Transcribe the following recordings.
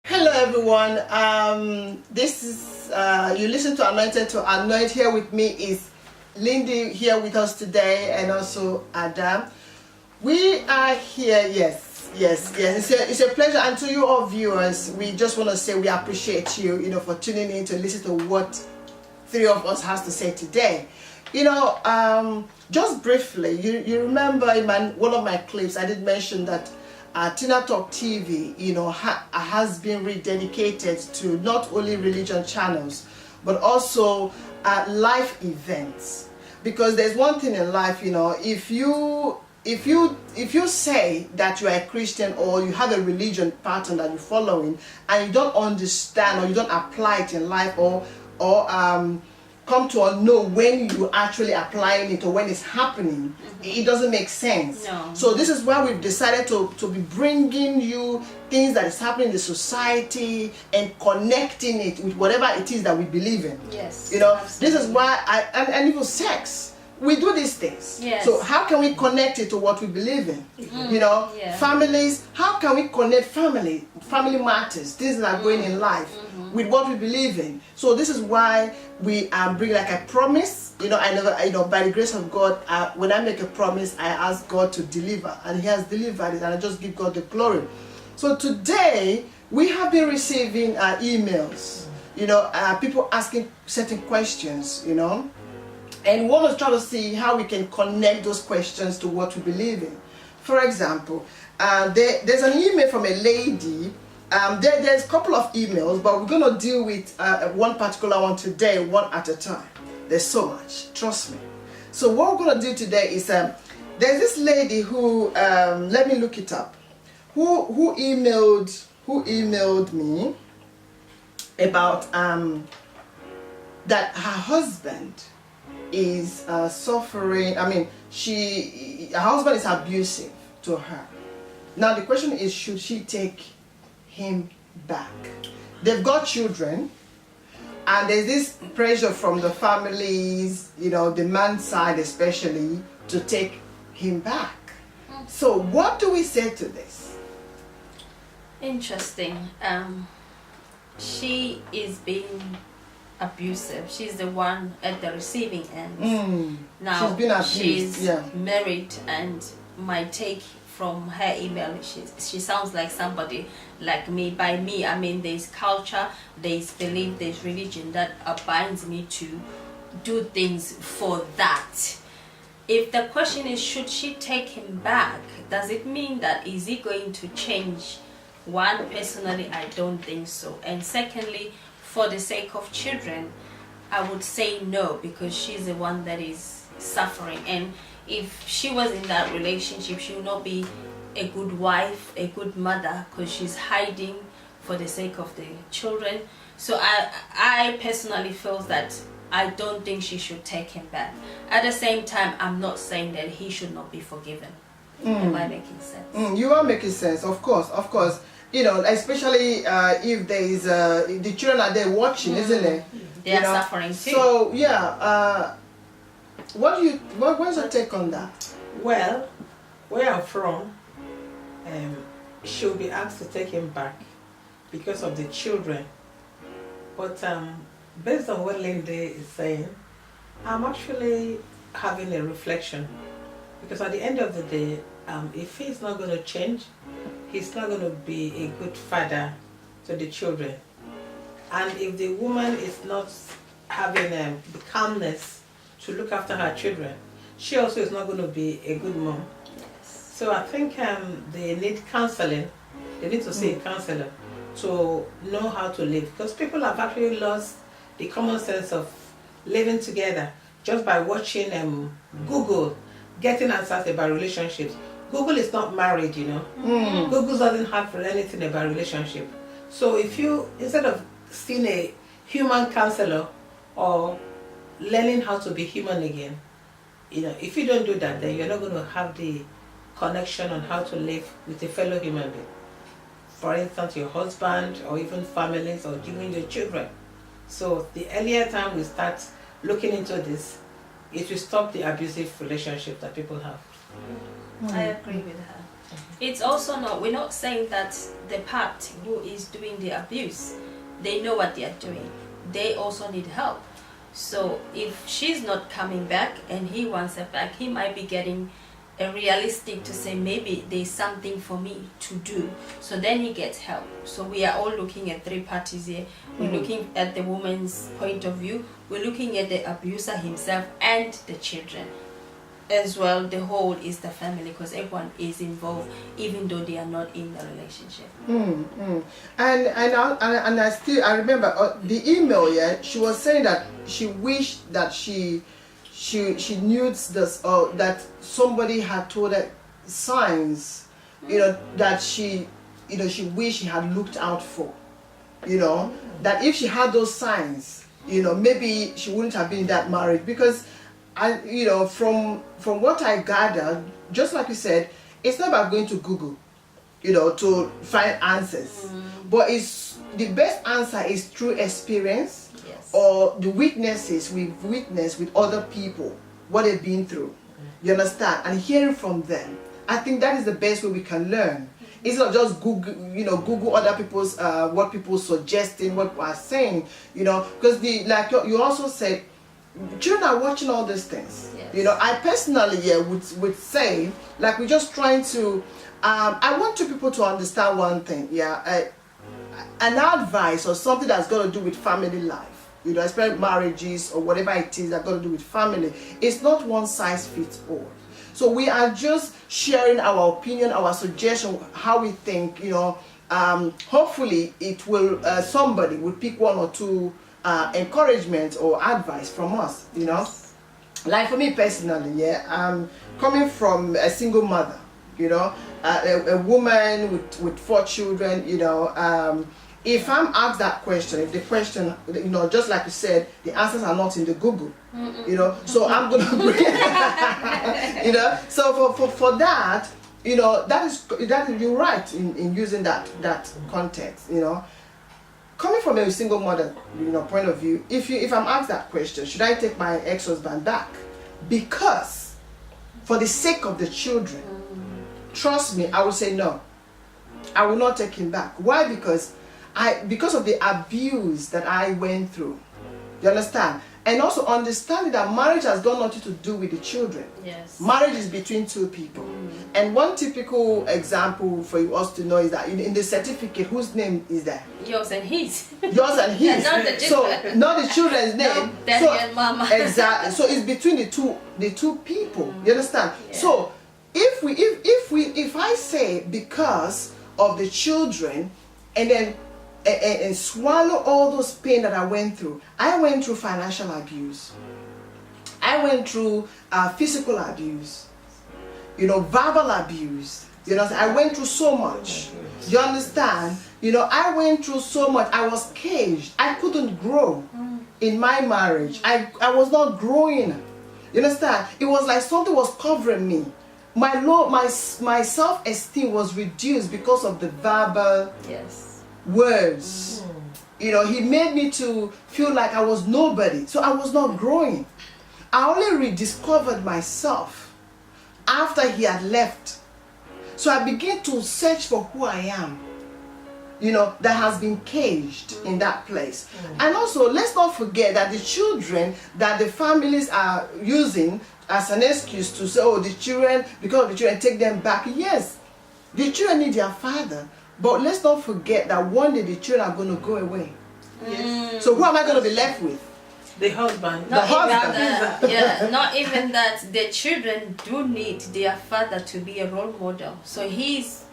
Hello everyone. This is you listen to Anointed to Anoint. Here with me is Lindy here with us today, and also Adam. We are here. Yes. It's a pleasure, and to you all viewers, we just want to say we appreciate you, for tuning in to listen to what three of us has to say today. Just briefly, you remember in one of my clips, I did mention that Tina Talk TV, has been rededicated to not only religion channels, but also life events. Because there's one thing in life, if you say that you are a Christian or you have a religion pattern that you're following, and you don't understand or you don't apply it in life, or come to know when you actually applying it or when it's happening, it doesn't make sense. No. So this is why we've decided to be bringing you things that is happening in the society and connecting it with whatever it is that we believe in. Yes. This is why and even sex. We do these things. Yes. So how can we connect it to what we believe in? Yeah. Families, how can we connect family matters, things that are going in life with what we believe in? So this is why we bring, like I promise, I never, by the grace of God, when I make a promise, I ask God to deliver, and He has delivered it, and I just give God the glory. So today, we have been receiving emails, people asking certain questions, and we want to try to see how we can connect those questions to what we believe in. For example, there's an email from a lady. There's a couple of emails, but we're going to deal with one particular one today, one at a time. There's so much, trust me. So what we're going to do today is, there's this lady who, let me look it up, who emailed me about that her husband is suffering. Her husband is abusive to her. Now the question is, should she take him back? They've got children, and there's this pressure from the families, the man's side especially, to take him back. So what do we say to this? Interesting. She is being abusive. She's the one at the receiving end. Now she's been abused. She's married, and my take from her email, she sounds like somebody like me. By me, I mean there's culture, there's belief, there's religion that binds me to do things for that. If the question is, should she take him back, does it mean that is he going to change? One, personally, I don't think so. And secondly, for the sake of children, I would say no, because she's the one that is suffering. And if she was in that relationship, she would not be a good wife, a good mother, because she's hiding for the sake of the children. So I personally feel that I don't think she should take him back. At the same time, I'm not saying that he should not be forgiven. Am I making sense? You are making sense, of course. Especially if there is the children are there watching, isn't it? They are suffering too. So what's your take on that? Well, where I'm from, she'll be asked to take him back because of the children. But based on what Lindy is saying, I'm actually having a reflection, because at the end of the day, if he's not going to change, he's not going to be a good father to the children. And if the woman is not having the calmness to look after her children, she also is not going to be a good mom. So I think they need counseling. They need to see a counselor to know how to live. Because people have actually lost the common sense of living together just by watching Google, getting answers about relationships. Google is not married, Google doesn't have anything about relationship. So if you, instead of seeing a human counselor or learning how to be human again, if you don't do that, then you're not going to have the connection on how to live with a fellow human being. For instance, your husband, or even families, or even your children. So the earlier time we start looking into this, it will stop the abusive relationship that people have. I agree with her. It's also not, we're not saying that the part who is doing the abuse, they know what they are doing. They also need help. So if she's not coming back and he wants her back, he might be getting a realistic to say maybe there's something for me to do. So then he gets help. So we are all looking at three parties here. We're looking at the woman's point of view. We're looking at the abuser himself and the children. As well, the whole is the family, because everyone is involved, even though they are not in the relationship. And I remember the email. Yeah, she was saying that she wished that she knew this, or that somebody had told her signs, that she wished she had looked out for, that if she had those signs, maybe she wouldn't have been in that marriage. Because from what I gathered, just like you said, it's not about going to Google, to find answers. But it's the best answer is through experience, or the witnesses we've witnessed with other people, what they've been through. You understand? And hearing from them. I think that is the best way we can learn. It's not just Google, Google other people's what people suggesting, what people are saying, because like you also said, children are watching all these things. I personally would say, like, we're just trying to I want two people to understand one thing. An advice or something that's got to do with family life, especially marriages or whatever it is that got to do with family, it's not one size fits all. So we are just sharing our opinion, our suggestion, how we think. Hopefully it will somebody will pick one or two encouragement or advice from us. Like for me personally, I'm coming from a single mother, a woman with 4 children. If I'm asked that question, if the question, just like you said, the answers are not in the Google, so I'm gonna bring, so for that, that is you're right in using that context, Coming from a single mother, point of view, if I'm asked that question, should I take my ex-husband back? Because for the sake of the children, trust me, I will say no. I will not take him back. Why? Because of the abuse that I went through. You understand? And also understanding that marriage has got nothing to do with the children. Yes. Marriage is between two people. And one typical example for us to know is that in the certificate, whose name is there? Yours and his. Yours and his. Not the children. So not the children's name. No, daddy and mama. Exactly. So it's between the two people. You understand? Yeah. So if I say because of the children, and then and swallow all those pain that I went through. I went through financial abuse. I went through physical abuse. Verbal abuse. I went through so much. You understand? I went through so much. I was caged. I couldn't grow in my marriage. I was not growing. You understand? It was like something was covering me. My self-esteem was reduced because of the verbal words. He made me to feel like I was nobody. So I was not growing. I only rediscovered myself after he had left. So I began to search for who I am, that has been caged in that place. And also, let's not forget that the children that the families are using as an excuse to say, oh, the children, because of the children, take them back. Yes, the children need their father. But let's not forget that one day the children are going to go away. Yes. So who am I going to be left with? The husband. Not even that. The children do need their father to be a role model. So he's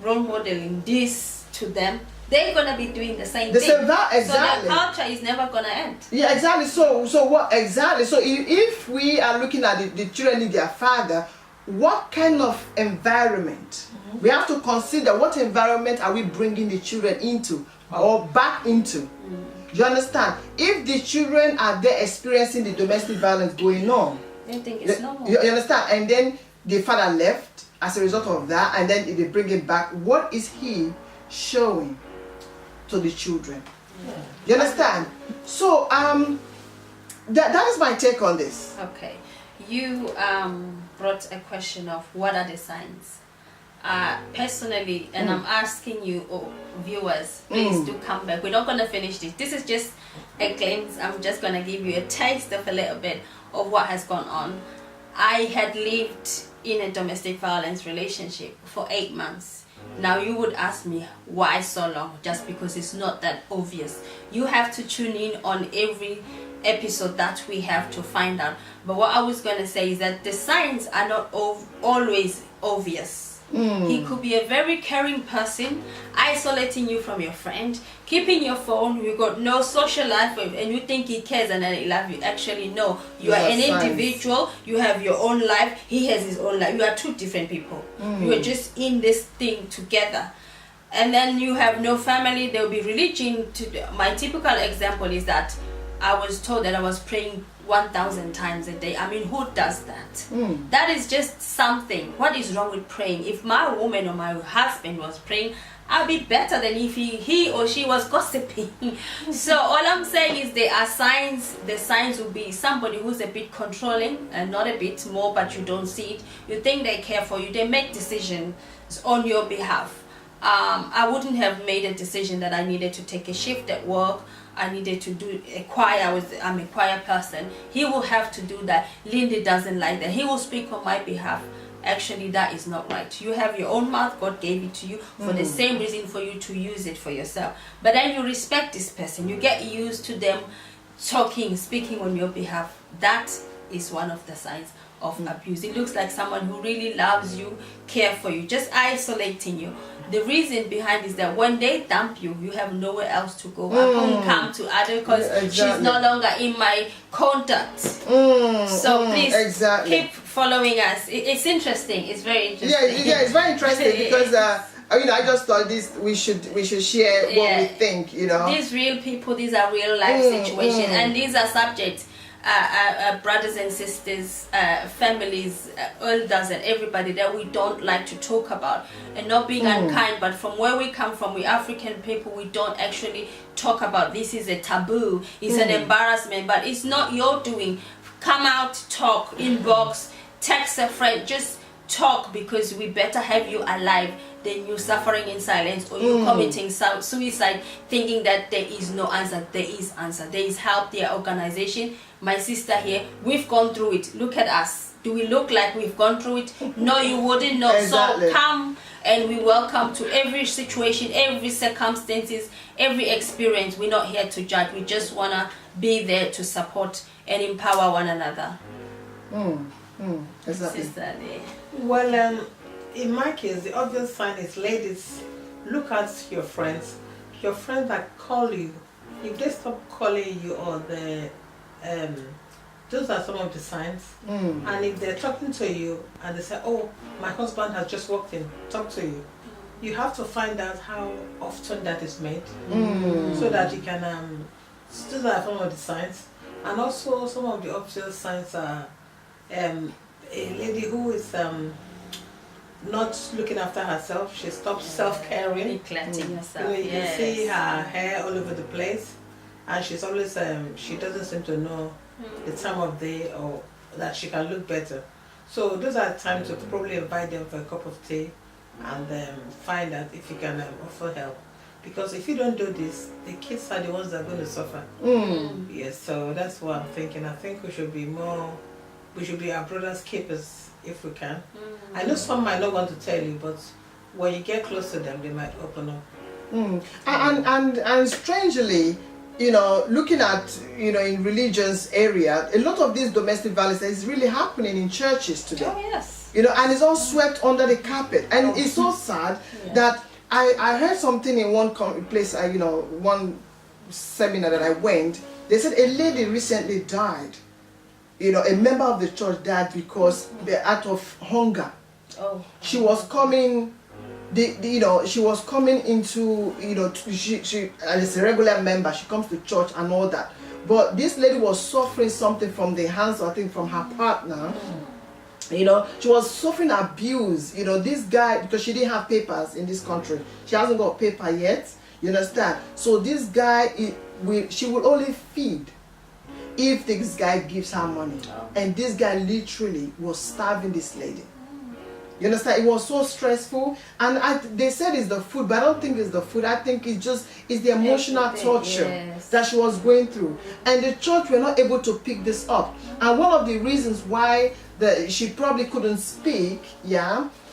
role modeling this to them. They're gonna be doing the same thing. Exactly. So their culture is never gonna end. Yeah, exactly. So what exactly? So if we are looking at the children need their father, what kind of environment? We have to consider what environment are we bringing the children into or back into. You understand? If the children are there experiencing the domestic violence going on, they think it's normal. You understand? And then the father left as a result of that, and then they bring him back. What is he showing to the children? You understand? So that is my take on this. Okay, you brought a question of what are the signs. personally, and I'm asking you, viewers, please do come back. We're not going to finish this. This is just a glimpse. I'm just going to give you a taste of a little bit of what has gone on. I had lived in a domestic violence relationship for 8 months. Now you would ask me, why so long? Just because it's not that obvious. You have to tune in on every episode that we have to find out. But what I was going to say is that the signs are not always obvious. He could be a very caring person, isolating you from your friend, keeping your phone. You got no social life, and you think he cares and he loves you. Actually, no. You are an individual. You have your own life. He has his own life. You are two different people. You are just in this thing together. And then you have no family. There will be religion. My typical example is that I was told that I was praying 1,000 times a day. I mean, who does that? That is just something. What is wrong with praying? If my woman or my husband was praying, I'd be better than if he or she was gossiping. So all I'm saying is there are signs. The signs will be somebody who's a bit controlling, and not a bit more, but you don't see it. You think they care for you. They make decisions on your behalf. I wouldn't have made a decision that I needed to take a shift at work. I needed to do a choir. I'm a choir person. He will have to do that. Lindy doesn't like that. He will speak on my behalf. Actually, that is not right. You have your own mouth. God gave it to you for the same reason, for you to use it for yourself. But then you respect this person. You get used to them talking, speaking on your behalf. That is one of the signs of abuse. It looks like someone who really loves you, care for you, just isolating you. The reason behind is that when they dump you, you have nowhere else to go. I can't come to Ada because she's no longer in my contact. So please keep following us. It's interesting. It's very interesting. Yeah, it's very interesting because I just thought we should share what we think. These real people, these are real life situations, and these are subjects. Brothers and sisters, families, elders, and everybody that we don't like to talk about, and not being unkind, but from where we come from, we African people, we don't actually talk about this. Is a taboo, it's an embarrassment, but it's not your doing. Come out, talk, inbox, text a friend, just talk, because we better have you alive than you suffering in silence, or you committing suicide thinking that there is no answer. There is answer. There is help. There are organization. My sister here, we've gone through it. Look at us. Do we look like we've gone through it? No, you wouldn't know. Exactly. So come, and we welcome to every situation, every circumstances, every experience. We're not here to judge. We just want to be there to support and empower one another. Exactly. Sister there. Well, in my case, the obvious sign is, ladies, look at your friends. Your friends that call you, if they stop calling you, or those are some of the signs. And if they're talking to you and they say, oh, my husband has just walked in, talk to you. You have to find out how often that is made, so that you can, those are some of the signs. And also some of the obvious signs are a lady who is not looking after herself. She stops self-caring. Neglecting herself. You can see her hair all over the place, and she's always she doesn't seem to know the time of day, or that she can look better. So those are times to probably invite them for a cup of tea, and find out if you can offer help. Because if you don't do this, the kids are the ones that are going to suffer. Yes, so that's what I'm thinking. I think we should be our brother's keepers if we can. I know some might not want to tell you, but when you get close to them, they might open up. And strangely, looking at, in religious area, a lot of this domestic violence is really happening in churches today. Oh yes. And it's all swept under the carpet. And it's so sad that I heard something in one place, one seminar that I went. They said a lady recently died. A member of the church died because out of hunger. Oh. She was coming. She was coming into, she as a regular member, she comes to church and all that. But this lady was suffering something from the hands, I think, from her partner. She was suffering abuse. This guy, because she didn't have papers in this country. She hasn't got paper yet. You understand? So this guy, she will only feed if this guy gives her money. And this guy literally was starving this lady. You understand? It was so stressful, and they said it's the food, but I don't think it's the food. I think it's the emotional torture that she was going through, and the church were not able to pick this up. And one of the reasons why she probably couldn't speak,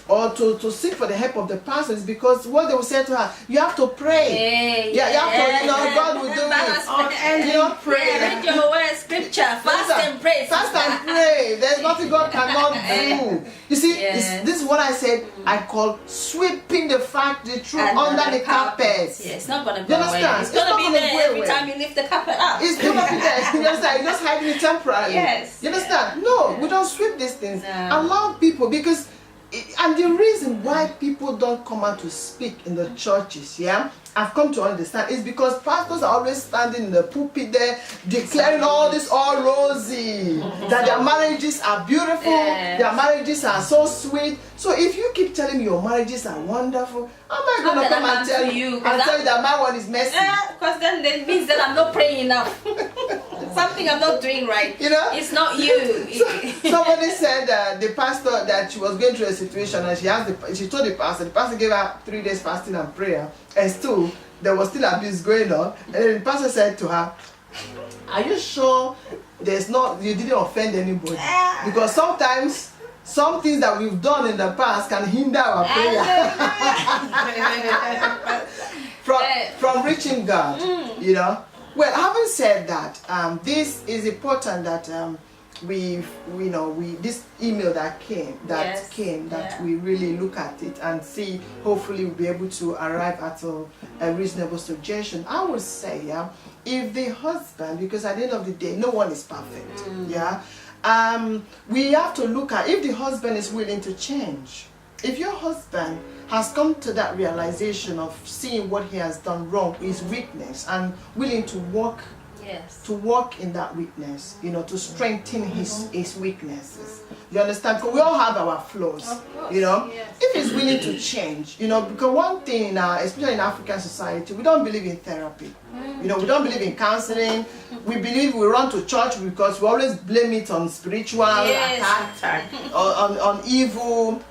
or to seek for the help of the pastor is because what they will say to her, you have to pray. You have to, God will do it. And pray. Read your word, scripture, fast and pray. Fast and pray. There's nothing God cannot do. You see, this is what I said. I call sweeping the truth under the carpet. Yeah, it's not gonna go away. It's gonna be there every time you lift the carpet up. It's gonna be there. You understand? You're just hiding it temporarily. Yes. You understand? No, we don't sweep these things. Allow people, because and the reason why people don't come out to speak in the churches, I've come to understand, is because pastors are always standing in the pulpit there declaring all this all rosy, that their marriages are beautiful, their marriages are so sweet. So if you keep telling me your marriages are wonderful, how am I going to come and tell you that my one is messy? Because then it means that I'm not praying enough. Something I'm not doing right. It's not you. Somebody said the pastor that she was going through a situation, and she told the pastor gave her 3 days fasting and prayer, and still there was still abuse going on. And then the pastor said to her, are you sure you didn't offend anybody? Because sometimes some things that we've done in the past can hinder our prayer from reaching God. Well, having said that, this is important that this email that came, we really look at it and see. Hopefully, we'll be able to arrive at a reasonable suggestion. I would say, if the husband, because at the end of the day, no one is perfect, we have to look at if the husband is willing to change. If your husband has come to that realization of seeing what he has done wrong, his weakness, and willing to walk in that weakness, to strengthen his weaknesses. You understand? Because we all have our flaws, If he's willing to change, because one thing, especially in African society, we don't believe in therapy. We don't believe in counseling. We believe we run to church because we always blame it on spiritual attack, on evil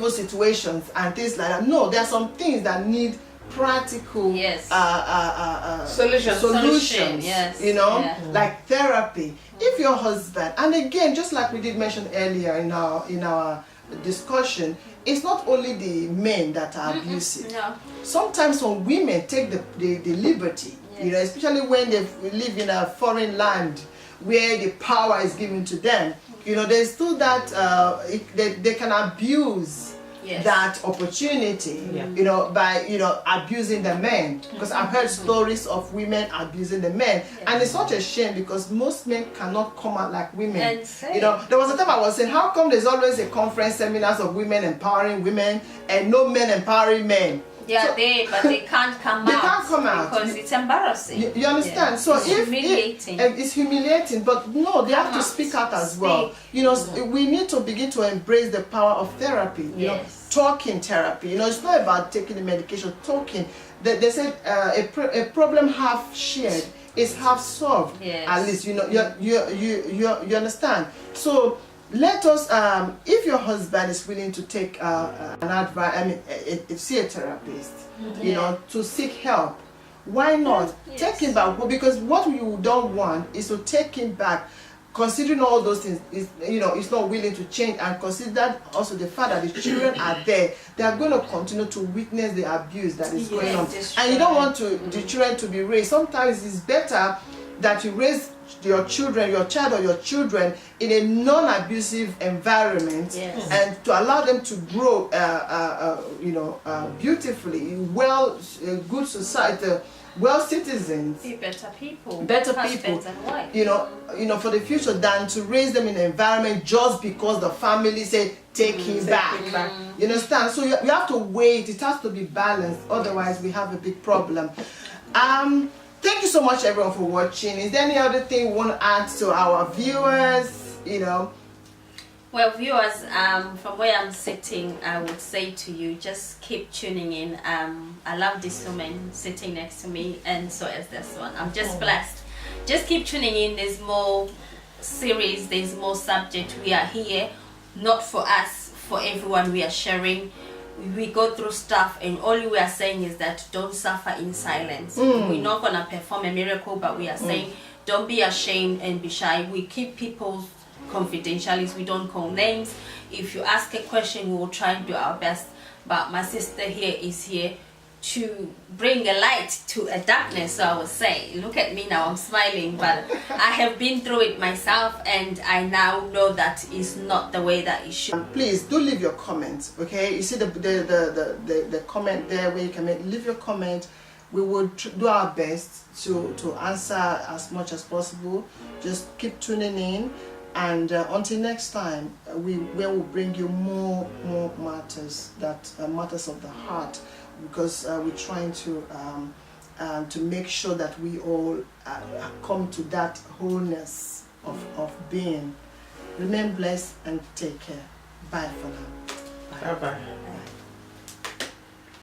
situations and things like that. No, there are some things that need practical solutions. Like therapy. If your husband, and again, just like we did mention earlier in our discussion, it's not only the men that are abusive. Sometimes some women take the liberty, especially when they live in a foreign land where the power is given to them. There's still that they can abuse that opportunity, by abusing the men. Because I've heard stories of women abusing the men, and it's such a shame because most men cannot come out like women. There was a time I was saying, how come there's always a conference, seminars of women empowering women, and no men empowering men? But they can't come out. They can't come out because it's embarrassing. You understand? So it's humiliating. It's humiliating, but no, they have to speak out as well. We need to begin to embrace the power of therapy. Talking therapy. It's not about taking the medication. Talking. They said a problem half shared is half solved. At least you understand. So let us, if your husband is willing to take an advice, see a therapist, to seek help, why not? Take him back, because what you don't want is to take him back, considering all those things, he's not willing to change, and consider that also the fact that the children are there, they are going to continue to witness the abuse that is going on. And you don't want the children to be raised. Sometimes it's better that you raise your child or your children in a non-abusive environment, and to allow them to grow beautifully, good society, citizens, be better people, better life, for the future, than to raise them in an environment just because the family said take him back. You understand? So you have to wait. It has to be balanced, otherwise we have a big problem. Thank you so much, everyone, for watching. Is there any other thing you want to add to our viewers? Well, viewers, from where I'm sitting, I would say to you, just keep tuning in. I love this woman sitting next to me, and so is this one. I'm just blessed. Just keep tuning in. There's more series, there's more subject. We are here, not for us, for everyone. We are sharing. We go through stuff, and all we are saying is that don't suffer in silence. We're not gonna perform a miracle, but we are saying don't be ashamed and be shy. We keep people's confidentialities. We don't call names. If you ask a question, we will try and do our best. But my sister here is here to bring a light to a darkness. So I would say, look at me now, I'm smiling, but I have been through it myself, and I now know that it's not the way that it should. Please do leave your comments, okay? You see the comment there where you can leave your comment. We will do our best to answer as much as possible. Just keep tuning in, and until next time, we will bring you more matters, that matters of the heart, because we're trying to make sure that we all come to that wholeness of being. Remain blessed and take care. Bye for now. Bye bye.